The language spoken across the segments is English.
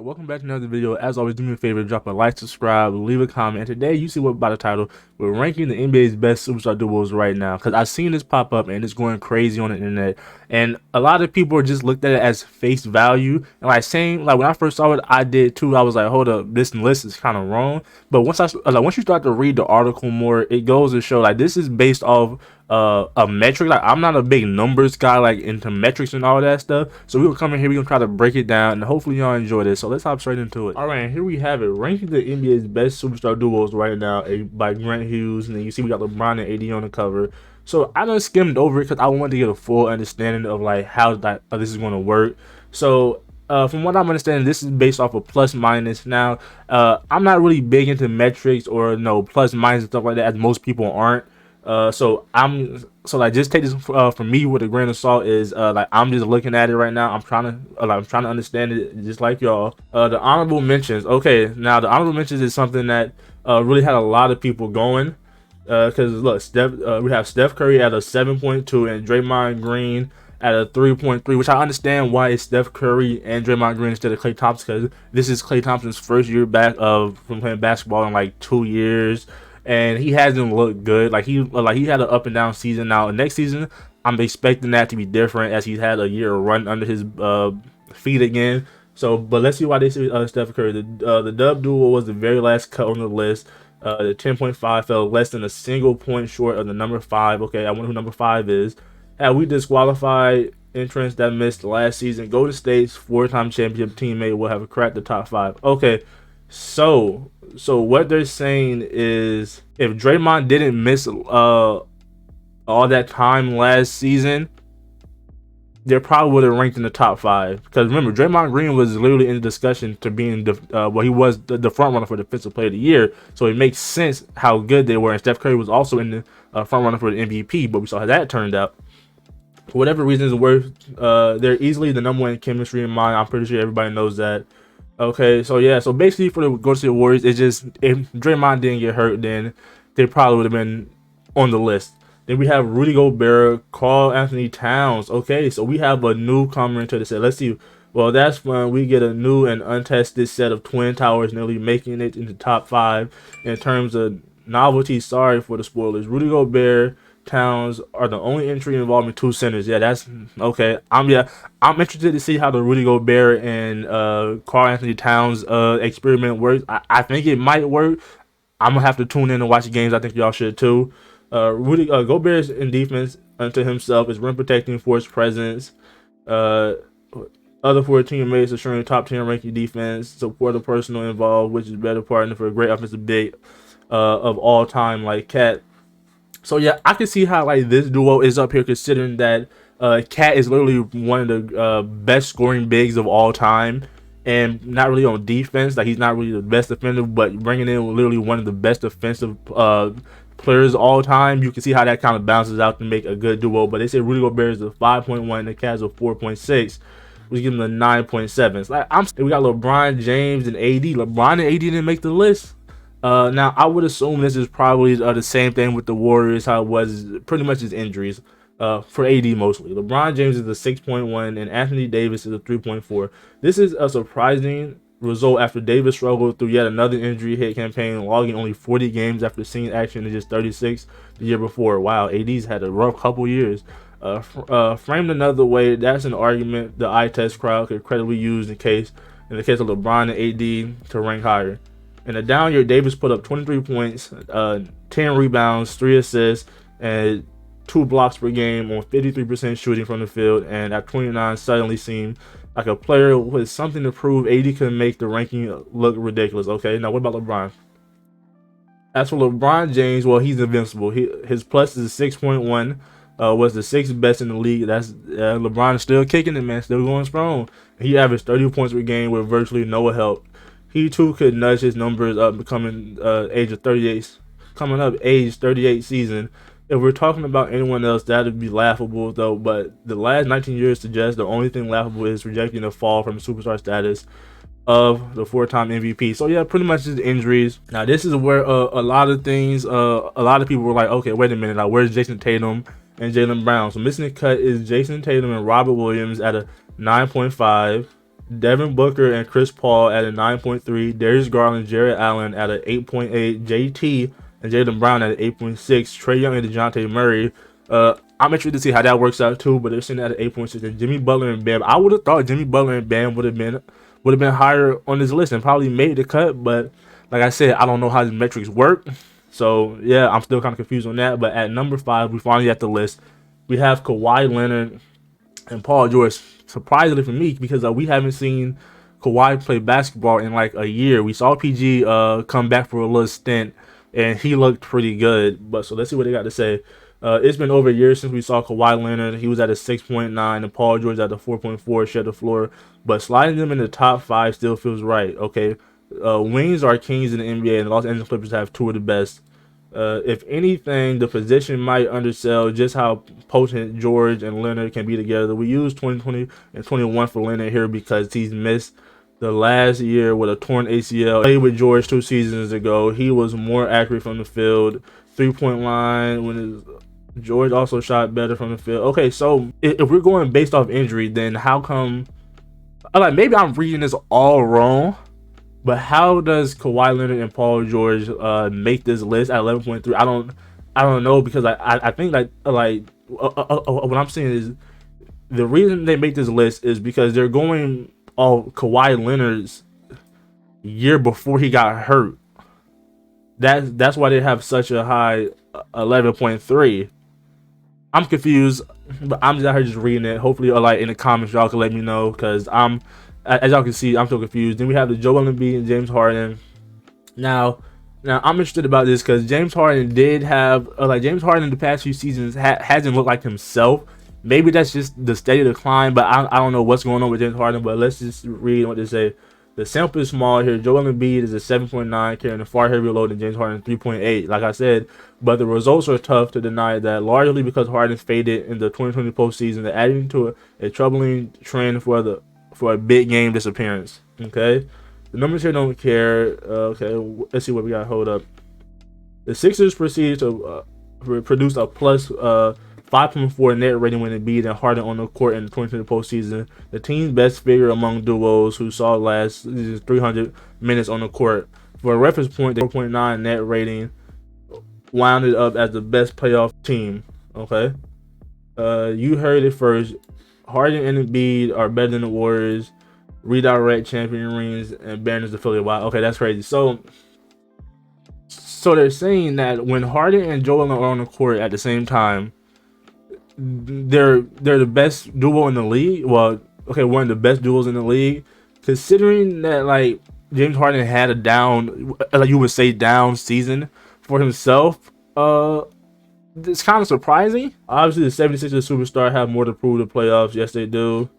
Alright, welcome back to another video. As always, do me a favor, drop a like, subscribe, leave a comment. And today, you see what by the title, we're ranking the NBA's best superstar duos right now. Because I've seen this pop up and it's going crazy on the internet. And a lot of people just looked at it as face value. And like when I first saw it, I did too. I was like, hold up, this list is kind of wrong. But once you start to read the article more, it goes to show like this is based off a metric. Like I'm not a big numbers guy, like into metrics and all that stuff. So we're gonna come in here, we're gonna try to break it down, and hopefully y'all enjoy this. So let's hop straight into it. All right, here we have it, ranking the NBA's best superstar duos right now by Grant Hughes, and then you see we got LeBron and AD on the cover. So I done skimmed over it because I wanted to get a full understanding of like how this is going to work. So from what I'm understanding, this is based off of plus minus. Now I'm not really big into metrics or no plus minus and stuff like that, as most people aren't. So just take this from me with a grain of salt. Is like I'm just looking at it right now. I'm trying to understand it just like y'all. The honorable mentions. Okay, now the honorable mentions is something that really had a lot of people going. Because look, we have Steph Curry at a 7.2 and Draymond Green at a 3.3, which I understand why it's Steph Curry and Draymond Green instead of Klay Thompson, because this is Klay Thompson's first year back from playing basketball in like 2 years. And he hasn't looked good. Like he had an up and down season. Now next season, I'm expecting that to be different, as he's had a year run under his feet again. So, but let's see why they say Steph Curry. The Dub duo was the very last cut on the list. The 10.5 fell less than a single point short of the number 5. Okay, I wonder who number 5 is. Had we disqualified entrants that missed last season, Golden State's 4-time championship teammate will have cracked the top 5. Okay, so what they're saying is if Draymond didn't miss all that time last season, they probably would have ranked in the top 5. Because remember, Draymond Green was literally in the discussion to being he was the front runner for Defensive Player of the Year. So it makes sense how good they were. And Steph Curry was also in the front runner for the MVP, but we saw how that turned out. For whatever reasons worth, they're easily the number 1 chemistry in mind. I'm pretty sure everybody knows that. Okay, so yeah, so basically for the Golden State Warriors, it's just if Draymond didn't get hurt, then they probably would have been on the list. Then we have Rudy Gobert, Karl-Anthony Towns. Okay, so we have a newcomer into the set. Let's see. Well, that's fun. We get a new and untested set of Twin Towers, nearly making it into top 5 in terms of novelty. Sorry for the spoilers. Rudy Gobert, Towns are the only entry involving 2 centers. Yeah, that's okay. I'm interested to see how the Rudy Gobert and Karl-Anthony Towns experiment works. I think it might work. I'm gonna have to tune in and watch the games. I think y'all should too. Rudy Gobert in defense unto himself is rim protecting, force presence. Other 4 teammates assuring top 10 ranking defense, support the personal involved, which is better partner for a great offensive big of all time like Cat. So yeah, I can see how like this duo is up here, considering that Cat is literally one of the best scoring bigs of all time, and not really on defense. Like he's not really the best defender, but bringing in literally one of the best defensive players of all time. You can see how that kind of bounces out to make a good duo. But they say Rudy Gobert is a 5.1 and the Cat is a 4.6. We give them a 9.7. It's like we got LeBron James and AD. LeBron and AD didn't make the list. Now I would assume this is probably the same thing with the Warriors, how it was pretty much his injuries. For AD mostly. LeBron James is a 6.1 and Anthony Davis is a 3.4. This is a surprising result after Davis struggled through yet another injury hit campaign, logging only 40 games after seeing action in just 36 the year before. Wow, AD's had a rough couple years. Framed another way, that's an argument the eye test crowd could credibly use in the case of LeBron and AD to rank higher. In a down year, Davis put up 23 points, 10 rebounds, 3 assists, and 2 blocks per game on 53% shooting from the field, and at 29 suddenly seemed like a player with something to prove. AD could make the ranking look ridiculous. Okay, now what about LeBron? As for LeBron James, well, he's invincible. His plus is 6.1, was the 6th best in the league. That's LeBron is still kicking it, man, still going strong. He averaged 30 points per game with virtually no help. He too could nudge his numbers up, becoming age 38 season. If we're talking about anyone else, that'd be laughable though. But the last 19 years suggest the only thing laughable is rejecting the fall from superstar status of the 4-time MVP. So yeah, pretty much just injuries. Now this is where a lot of people were like, okay, wait a minute, now where's Jason Tatum and Jaylen Brown? So missing the cut is Jason Tatum and Robert Williams at a 9.5. Devin Booker and Chris Paul at a 9.3, Darius Garland, Jared Allen at a 8.8, JT and Jaylen Brown at an 8.6, Trae Young and DeJounte Murray. I'm interested to see how that works out too, but they're sitting at an 8.6. And Jimmy Butler and Bam, I would have thought Jimmy Butler and Bam would have been higher on this list and probably made the cut, but like I said, I don't know how the metrics work. So yeah, I'm still kind of confused on that. But at number 5, we finally at the list. We have Kawhi Leonard and Paul George. Surprisingly for me, because we haven't seen Kawhi play basketball in like a year. We saw PG come back for a little stint, and he looked pretty good. But so let's see what they got to say. It's been over a year since we saw Kawhi Leonard. He was at a 6.9, and Paul George at the 4.4, shed the floor. But sliding them in the top 5 still feels right. Okay, wings are kings in the NBA, and the Los Angeles Clippers have 2 of the best. If anything, the position might undersell just how potent George and Leonard can be together. We use 2020 and 21 for Leonard here because he's missed the last year with a torn ACL. Played with George 2 seasons ago. He was more accurate from the field. 3-point line when George also shot better from the field. Okay, so if we're going based off injury, then how come? Like, maybe I'm reading this all wrong. But how does Kawhi Leonard and Paul George make this list at 11.3? I don't know, because I think that what I'm saying is the reason they make this list is because they're going off Kawhi Leonard's year before he got hurt. That's why they have such a high 11.3. I'm confused, but I'm just out here just reading it. Hopefully, like in the comments, y'all can let me know, because as y'all can see, I'm still confused. Then we have the Joel Embiid and James Harden. Now I'm interested about this because James Harden did have James Harden in the past few seasons hasn't looked like himself. Maybe that's just the steady decline, but I don't know what's going on with James Harden. But let's just read what they say. The sample is small here. Joel Embiid is a 7.9, carrying a far heavier load than James Harden, 3.8. Like I said, but the results are tough to deny that, largely because Harden faded in the 2020 postseason, adding to a troubling trend for a big game disappearance. Okay, the numbers here don't care. Okay, let's see what we got. Hold up. The Sixers proceeded to produce a plus 5.4 net rating when Embiid and Harden on the court in the 2020 postseason. The team's best figure among duos who saw last 300 minutes on the court. For a reference point, the 4.9 net rating wounded up as the best playoff team. Okay, you heard it first. Harden and Embiid are better than the Warriors, redirect champion rings, and banners affiliate. Wow, okay, that's crazy. So they're saying that when Harden and Joel are on the court at the same time, they're the best duo in the league. Well, okay, one of the best duos in the league, considering that like James Harden had a down, like you would say, down season for himself. It's kind of surprising. Obviously, the 76ers superstar have more to prove to playoffs. Yes, they do.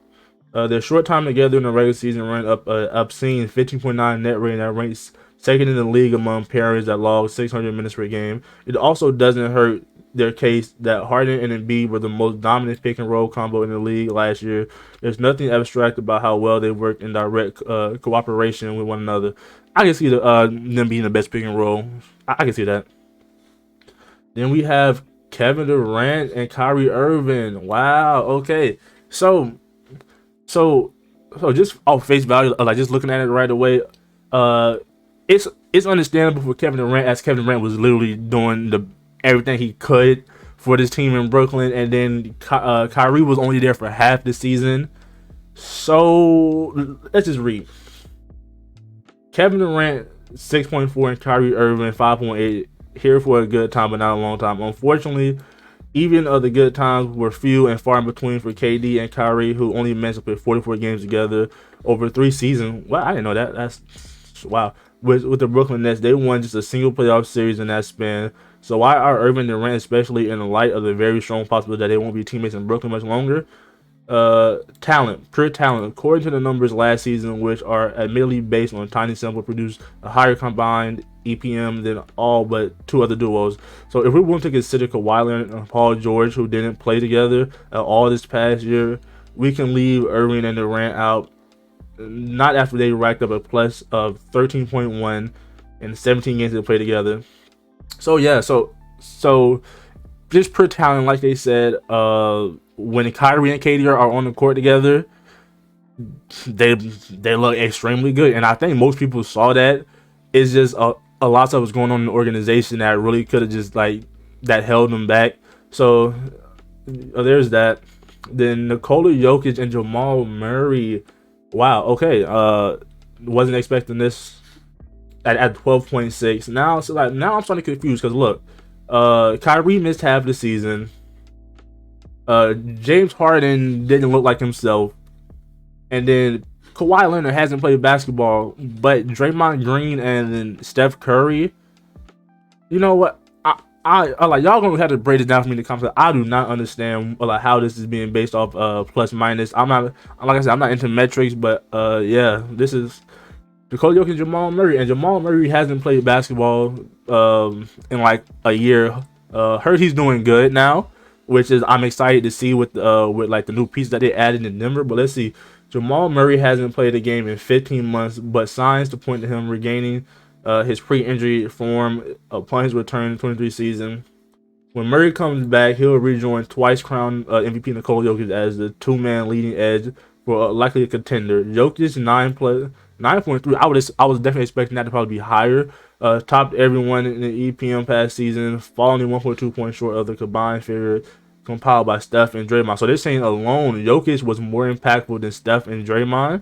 Their short time together in the regular season ran up obscene 15.9 net rating that ranks second in the league among pairings that log 600 minutes per game. It also doesn't hurt their case that Harden and Embiid were the most dominant pick and roll combo in the league last year. There's nothing abstract about how well they work in direct cooperation with one another. I can see them being the best pick and roll. I can see that. Then we have Kevin Durant and Kyrie Irving. Wow. Okay. So just off face value, like just looking at it right away, it's understandable for Kevin Durant, as Kevin Durant was literally doing everything he could for this team in Brooklyn, and then Kyrie was only there for half the season. So let's just read. Kevin Durant 6.4 and Kyrie Irving 5.8. Here for a good time, but not a long time. Unfortunately, even the good times were few and far in between for KD and Kyrie, who only managed to play 44 games together over 3 seasons. Well, I didn't know that. That's wow. With the Brooklyn Nets, they won just a single playoff series in that span. So why are Irving and Durant, especially in the light of the very strong possibility that they won't be teammates in Brooklyn much longer? Talent, pure talent. According to the numbers last season, which are admittedly based on a tiny sample, produced a higher combined EPM than all but 2 other duos. So if we want to consider Kawhi Leonard and Paul George, who didn't play together at all this past year, we can leave Irving and Durant out. Not after they racked up a plus of 13.1 in 17 games they played together. So yeah, so just pure talent, like they said, when Kyrie and KD are on the court together, they look extremely good, and I think most people saw that. It's just a lot of stuff was going on in the organization that really could have just like that held them back. So there's that. Then Nikola Jokic and Jamal Murray. Wow. Okay. Wasn't expecting this at 12.6. Now, so like now I'm starting to confuse because look, Kyrie missed half the season. James Harden didn't look like himself, and then Kawhi Leonard hasn't played basketball, but Draymond Green and then Steph Curry. You know what? I like y'all gonna have to break it down for me in the comments. I do not understand like how this is being based off plus minus. I'm not, like I said, I'm not into metrics, but yeah, this is Nikola Jokic and Jamal Murray, and Jamal Murray hasn't played basketball in like a year. Heard he's doing good now, which is I'm excited to see with like the new pieces that they added in Denver. But let's see, Jamal Murray hasn't played a game in 15 months, but signs to point to him regaining his pre-injury form upon his return in the 23 season. When Murray comes back, he'll rejoin twice crowned MVP Nikola Jokic as the two-man leading edge for likely a contender. Jokic 9.3. I was definitely expecting that to probably be higher. Topped everyone in the EPM past season, falling 1.2 points short of the combined figure compiled by Steph and Draymond. So they're saying alone, Jokic was more impactful than Steph and Draymond.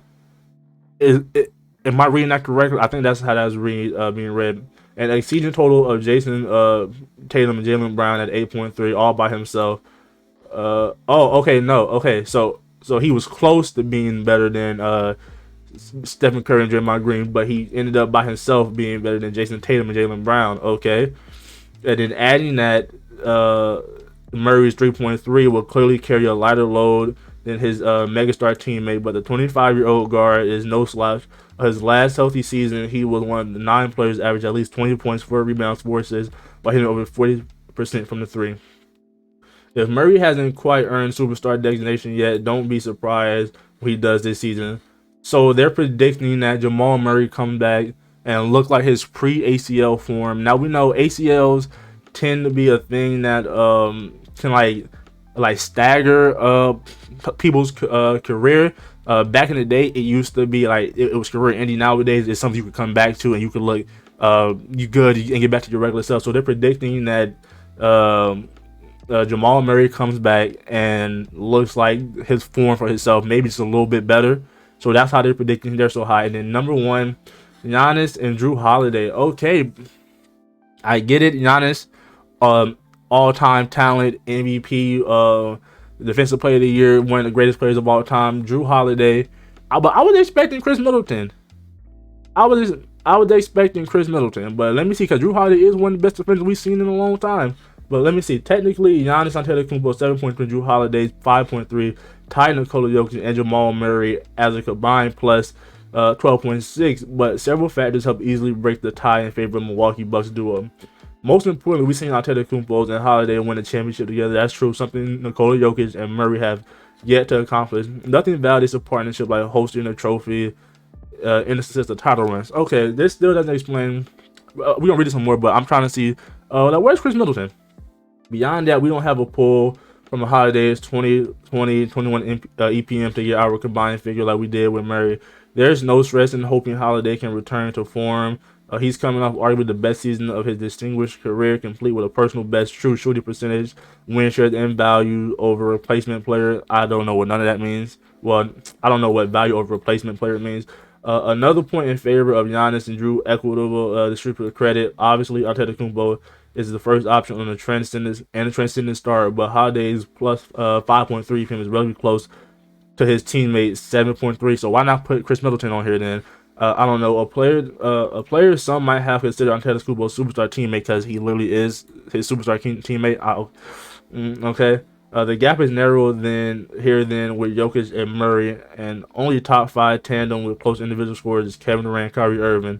Am I reading that correctly? I think that's how that's being read. And a season total of Jason Tatum and Jaylen Brown at 8.3, all by himself. Okay, no, okay, so he was close to being better than Stephen Curry and Draymond Green, but he ended up by himself being better than Jason Tatum and Jaylen Brown. Okay, and then adding that Murray's 3.3 will clearly carry a lighter load than his megastar teammate, but the 25-year-old guard is no slouch. His last healthy season, he was one of the 9 players average at least 20 points, 4 rebounds, 4 assists, while hitting over 40% from the 3. If Murray hasn't quite earned superstar designation yet, don't be surprised when he does this season. So they're predicting that Jamal Murray comes back and look like his pre-ACL form. Now we know ACLs tend to be a thing that can like stagger people's career. Back in the day, it used to be like it was career ending. Nowadays, it's something you could come back to and you could look you good and get back to your regular self. So they're predicting that Jamal Murray comes back and looks like his form for himself, maybe just a little bit better. So that's how they're predicting they're so high. And then number 1, Giannis and Jrue Holiday. Okay, I get it. Giannis, all-time talent, MVP, Defensive Player of the Year, one of the greatest players of all time. Jrue Holiday, but I was expecting Chris Middleton. I was expecting Chris Middleton, but let me see, because Jrue Holiday is one of the best defenders we've seen in a long time. But let me see. Technically, Giannis Antetokounmpo 7.3, Jrue Holiday 5.3, tied Nikola Jokic and Jamal Murray as a combined plus 12.6. But several factors help easily break the tie in favor of Milwaukee Bucks duo. Most importantly, we've seen Antetokounmpo and Holiday win a championship together. That's true, something Nikola Jokic and Murray have yet to accomplish. Nothing validates a partnership like hosting a trophy in the sense of title runs. Okay, this still doesn't explain. We're gonna read some more, but I'm trying to see. Where's Chris Middleton? Beyond that, we don't have a pull from the Holiday's 20, 21 EPM to get our combined figure like we did with Murray. There's no stress in hoping Holiday can return to form. He's coming off arguably the best season of his distinguished career, complete with a personal best true shooting percentage, win shares, and value over replacement player. I don't know what none of that means. Well, I don't know what value over replacement player means. Another point in favor of Giannis and Jrue, equitable distributor credit. Obviously, Antetokounmpo is the first option on the transcendent star, but Holiday's plus 5.3 PM is relatively close to his teammate's 7.3. So why not put Chris Middleton on here then? I don't know, a player some might have considered Antetokounmpo's superstar teammate because he literally is his superstar teammate. Okay. The gap is narrower than with Jokic and Murray, and only top 5 tandem with close individual scores is Kevin Durant, Kyrie Irving.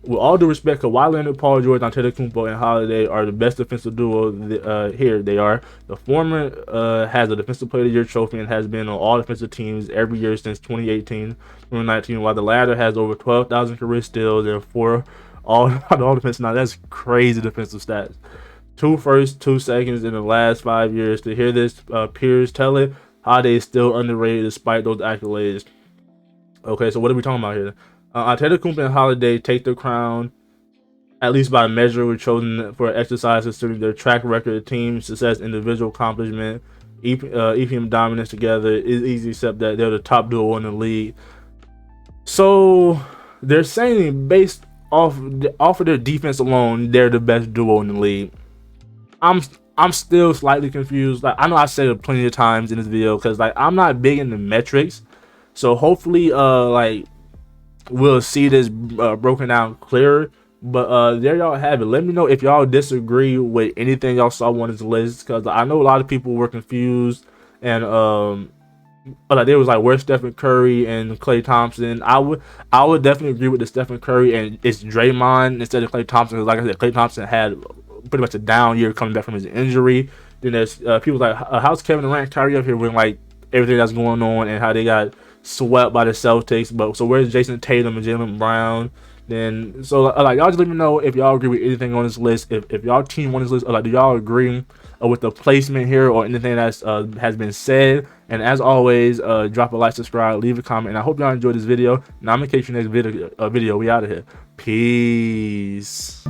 With all due respect, Kawhi Leonard, Paul George, Antetokounmpo, and Holiday are the best defensive duo here. They are. The former has a Defensive Player of the Year trophy and has been on all defensive teams every year since 2018, 2019, while the latter has over 12,000 career steals and 4 all defense. Now, that's crazy defensive stats. 2 firsts, 2 seconds in the last 5 years. To hear this, peers tell it. Holiday is still underrated despite those accolades. Okay, so what are we talking about here? Antetokounmpo and Holiday take the crown, at least by measure, were chosen for exercise considering their track record, team success, individual accomplishment, EPM dominance together. It's easy to accept that they're the top duo in the league. So they're saying based off of their defense alone, they're the best duo in the league. I'm still slightly confused. Like, I know I said it plenty of times in this video because like I'm not big into metrics, so hopefully like we'll see this broken down clearer. But there y'all have it. Let me know if y'all disagree with anything y'all saw on this list, because I know a lot of people were confused and but like there was like, where's Stephen Curry and Klay Thompson? I would definitely agree with the Stephen Curry and it's Draymond instead of Klay Thompson. Like I said, Klay Thompson had pretty much a down year coming back from his injury. Then there's people like, how's Kevin Durant, Kyrie up here with like everything that's going on and how they got swept by the Celtics? But so where's Jason Tatum and Jaylen Brown? Then so like y'all just let me know if y'all agree with anything on this list. If y'all team on this list, or like do y'all agree with the placement here or anything that's has been said? And as always, drop a like, subscribe, leave a comment, and I hope y'all enjoyed this video. Now I'm gonna catch you next video. We out of here. Peace.